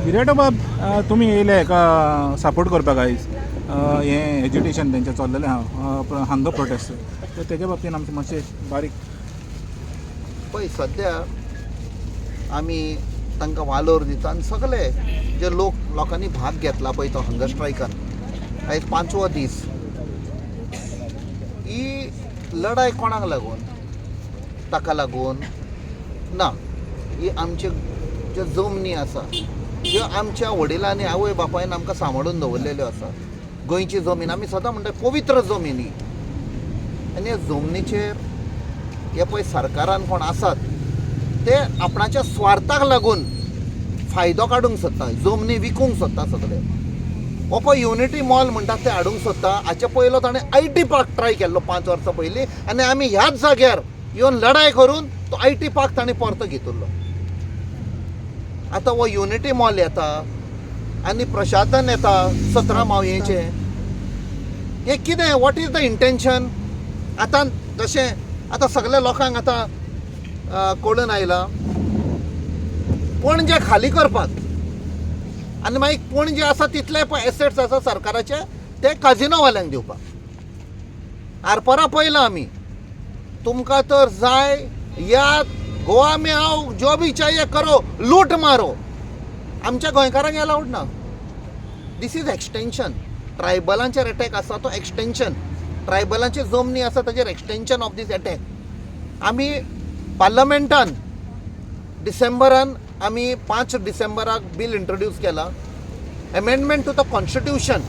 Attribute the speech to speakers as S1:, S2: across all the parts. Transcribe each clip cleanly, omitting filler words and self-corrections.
S1: विराटो बाब तुमी येयले का सपोर्ट करपाक आयज हें एज्युटेशन तेंचें चल्लेलें हांगा प्रोटेस्ट तर तेज्या बाबतीन आमचें मातशें बारीक
S2: पळय सद्या आमी तांकां वालोर दिता आनी सगळे जे लोकांनी भाग घेतला पळय तो हंगर स्ट्रायकान आयज 5वो दीस ही लढाय कोणाक लागून ताका लागून ना ही आमचे ज्यो जमनी आसा ज्यो आमच्या वडिलांनी आवय बापायन आमकां सांबाळून दवरलेल्यो आसा गोंयची जमीन आमी सदां म्हणटा पवित्र जमीन ही आनी ह्या जमनीचेर हे पळय सरकारान कोण आसात ते आपणाच्या स्वार्थाक लागून फायदो काडूंक सोदता जमनी विकूंक सोदता सगळे हो पळय युनिटी मॉल म्हणटा ते हाडूंक सोदता हाचे पयलो ताणें IT पार्क ट्राय केल्लो 5 वर्सां पयलीं आनी आमी ह्याच जाग्यार येवन लढाय करून तो IT पार्क ताणें परतो घेतिल्लो आतां हो युनिटी मॉल येता आनी प्रशासन येता 17 मावयेचें हें कितें वॉट इज द इंटेंशन आतां जशें आतां सगळ्या लोकांक आतां कळून आयलां पणजे खाली करपाक आनी मागीर पणजे आसा तितले पळय एसेट्स आसा सरकाराचे ते काजिनोवाल्यांक दिवपाक आरपरा पळयलां आमी तुमकां तर जाय याद गोवा में आओ जो भी चाहिए करो लूट मारो आमच्या गोंयकारांक अलाउड ना दीस इज एक्सटेंशन ट्रायबलांचेर अटॅक आसा तो एक्सटेंशन ट्रायबलांची जमनी आसा ताचेर एक्सटेंशन ऑफ दीस अटॅक आमी पार्लमेंटान डिसेंबरान आमी 5 डिसेंबराक बिल इंट्रोड्यूस केला अमेंडमेंट टू द कॉन्स्टिट्यूशन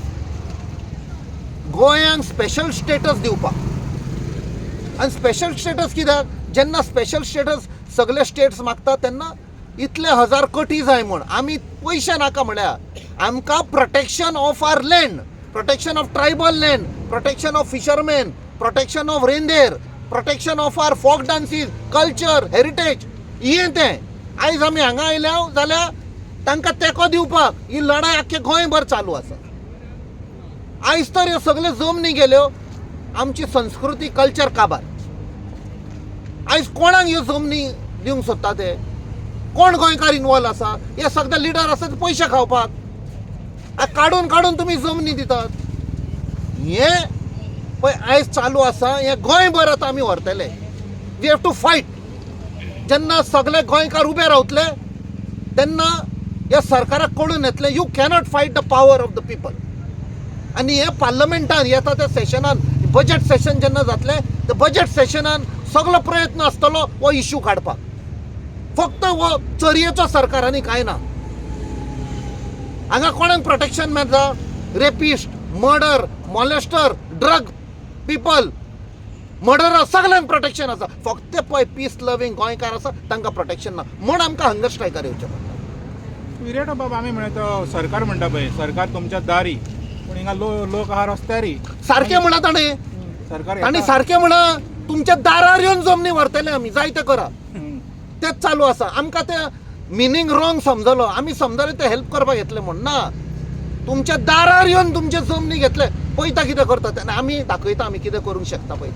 S2: गोंयांक स्पेशल स्टेटस दिवपाक आनी स्पेशल स्टेटस कित्याक जेन्ना स्पेशल स्टेटस सगळे स्टेट्स मागता तेन्ना इतले 1000 कोटी जाय म्हूण आमी पयशे नाका म्हळ्यार आमकां protection of our land protection of tribal land protection of fisherman protection of रेंदेर protection of our folk dances culture heritage हें तें आयज आमी हांगा आयल्या जाल्यार तांकां तेंको दिवपाक ही लढाय आख्खे गोंयभर चालू आसा आयज तर ह्यो सगळ्यो जमनी गेल्यो आमची संस्कृती कल्चर काबार आयज कोणाक ह्यो जमनी दिवंक सोदता ते कोण गोंयकार इनवॉल्व आसा हे सगळे लिडर आसा ते पयशे खावपाक काडून काडून तुमी जमनी दितात हे पळय आयज चालू आसा हे गोंयभर आतां आमी व्हरतले वी हॅव टू फायट जेन्ना सगळे गोंयकार उबे रावतले तेन्ना ह्या सरकाराक कळून येतले you cannot fight the power of the people आनी हे पार्लमेंटान येता त्या सेशनान बजेट सेशन जेन्ना जातले त्या बजेट सेशनान सगळो प्रयत्न आसतलो हो इश्यू काडपाक फक्त हो चरयेचो सरकारांनी कांय ना हांगा कोणाक प्रोटेक्शन मेळटा rapist murder molester drug people murderer सगळ्यांक प्रोटेक्शन आसा फक्त पळय पीस लवींग गोंयकार आसा तांकां प्रोटेक्शन ना म्हूण आमकां हंगर स्ट्रायकार येवचें पडटा
S1: विराटो बाब आमी म्हणटा सरकार म्हणटा पळय सरकार तुमच्या दारी पूण हिंगा लोक आहा रस्त्यारी
S2: सारकें म्हणा ताणें
S1: सरकार
S2: ताणें सारकें म्हणा तुमच्या दारार येवन जमनी व्हरतले आमी जाय तें करा तेच चालू आसा आमकां ते मिनींग रॉंग समजलो आमी समजले ते हेल्प करपाक येतले म्हण ना तुमच्या दारार येवन तुमचे जमनी घेतले पळयता कितें करता आमी दाखयता आमी कितें करूंक शकता पळय